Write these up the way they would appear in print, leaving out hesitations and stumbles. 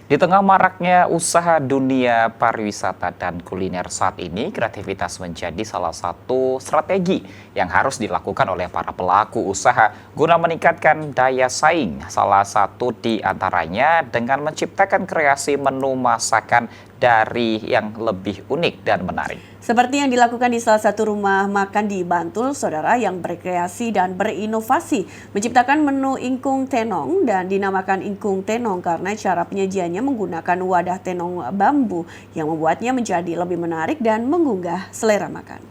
Di tengah maraknya usaha dunia pariwisata dan kuliner saat ini, kreativitas menjadi salah satu strategi yang harus dilakukan oleh para pelaku usaha guna meningkatkan daya saing. Salah satu di antaranya dengan menciptakan kreasi menu masakan dari yang lebih unik dan menarik. Seperti yang dilakukan di salah satu rumah makan di Bantul, saudara, yang berkreasi dan berinovasi menciptakan menu ingkung tenong dan dinamakan ingkung tenong karena cara penyajiannya menggunakan wadah tenong bambu yang membuatnya menjadi lebih menarik dan menggugah selera makan.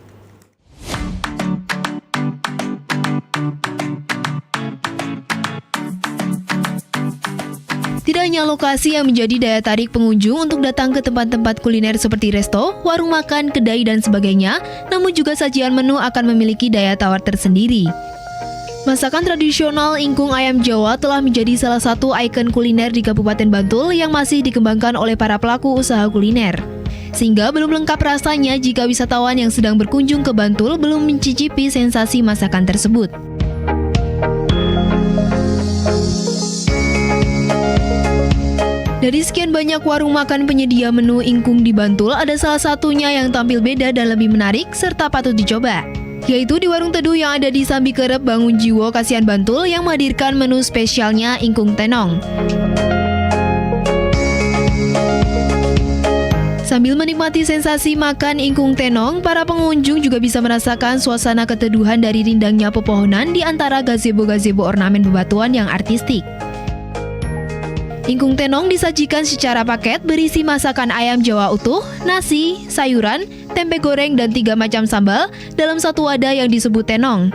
Tidak hanya lokasi yang menjadi daya tarik pengunjung untuk datang ke tempat-tempat kuliner seperti resto, warung makan, kedai, dan sebagainya, namun juga sajian menu akan memiliki daya tawar tersendiri. Masakan tradisional ingkung ayam Jawa telah menjadi salah satu ikon kuliner di Kabupaten Bantul yang masih dikembangkan oleh para pelaku usaha kuliner. Sehingga belum lengkap rasanya jika wisatawan yang sedang berkunjung ke Bantul belum mencicipi sensasi masakan tersebut. Dari sekian banyak warung makan penyedia menu ingkung di Bantul, ada salah satunya yang tampil beda dan lebih menarik serta patut dicoba, yaitu di Warung Teduh yang ada di Sambi Kerep, Bangun Jiwo, Kasihan, Bantul yang menghadirkan menu spesialnya ingkung tenong. Sambil menikmati sensasi makan ingkung tenong, para pengunjung juga bisa merasakan suasana keteduhan dari rindangnya pepohonan di antara gazebo-gazebo ornamen bebatuan yang artistik. Ingkung tenong disajikan secara paket berisi masakan ayam Jawa utuh, nasi, sayuran, tempe goreng, dan 3 macam sambal dalam satu wadah yang disebut tenong.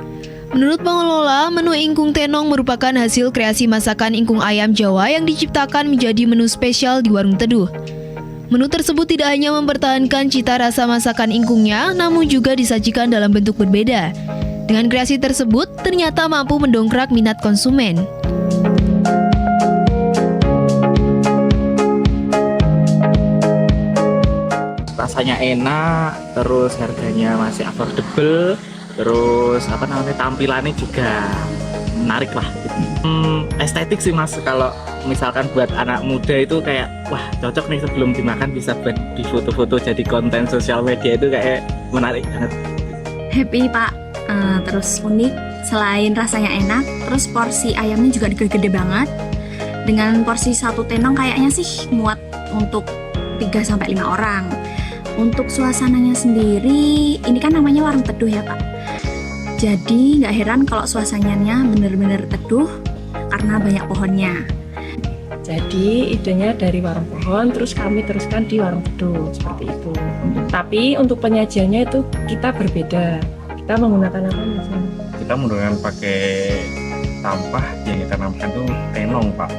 Menurut pengelola, menu ingkung tenong merupakan hasil kreasi masakan ingkung ayam Jawa yang diciptakan menjadi menu spesial di Warung Teduh. Menu tersebut tidak hanya mempertahankan cita rasa masakan ingkungnya, namun juga disajikan dalam bentuk berbeda. Dengan kreasi tersebut, ternyata mampu mendongkrak minat konsumen. Rasanya enak, terus harganya masih affordable, terus tampilannya juga menarik lah. Estetik sih mas, kalau misalkan buat anak muda itu kayak wah cocok nih sebelum dimakan bisa buat di foto-foto jadi konten sosial media, itu kayak menarik banget. Happy pak, terus unik, selain rasanya enak, terus porsi ayamnya juga gede-gede banget. Dengan porsi 1 tenong kayaknya sih muat untuk 3-5 orang. Untuk suasananya sendiri, ini kan namanya Warung Teduh ya Pak. Jadi nggak heran kalau suasananya bener-bener teduh karena banyak pohonnya. Jadi idenya dari warung pohon, terus kami teruskan di Warung Teduh, seperti itu. Tapi untuk penyajiannya itu kita berbeda. Kita menggunakan apa mas? Kita menggunakan pakai tampah yang kita namakan itu tenong Pak.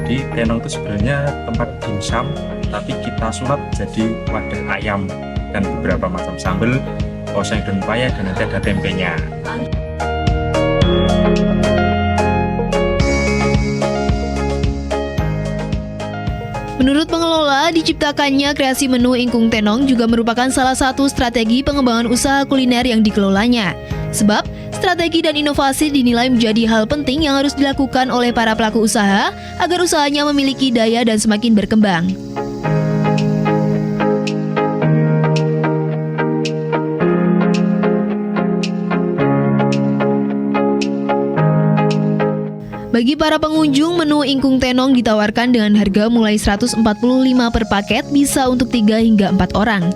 Jadi tenong itu sebenarnya tempat dimsum, tapi kita sulap jadi wadah ayam dan beberapa macam sambal, oseng dan paya, dan nanti ada tempenya. Menurut pengelola, diciptakannya kreasi menu ingkung tenong juga merupakan salah satu strategi pengembangan usaha kuliner yang dikelolanya. Sebab, strategi dan inovasi dinilai menjadi hal penting yang harus dilakukan oleh para pelaku usaha agar usahanya memiliki daya dan semakin berkembang. Bagi para pengunjung, menu ingkung tenong ditawarkan dengan harga mulai 145 per paket, bisa untuk 3 hingga 4 orang.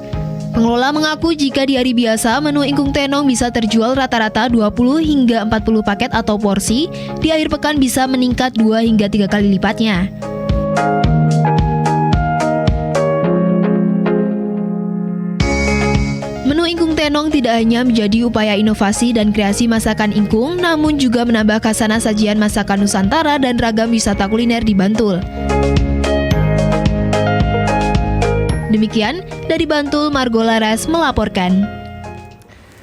Pengelola mengaku jika di hari biasa, menu ingkung tenong bisa terjual rata-rata 20 hingga 40 paket atau porsi, di akhir pekan bisa meningkat 2 hingga 3 kali lipatnya. Menu ingkung tenong tidak hanya menjadi upaya inovasi dan kreasi masakan ingkung, namun juga menambah khasanah sajian masakan Nusantara dan ragam wisata kuliner di Bantul. Demikian, dari Bantul, Margo Laras melaporkan.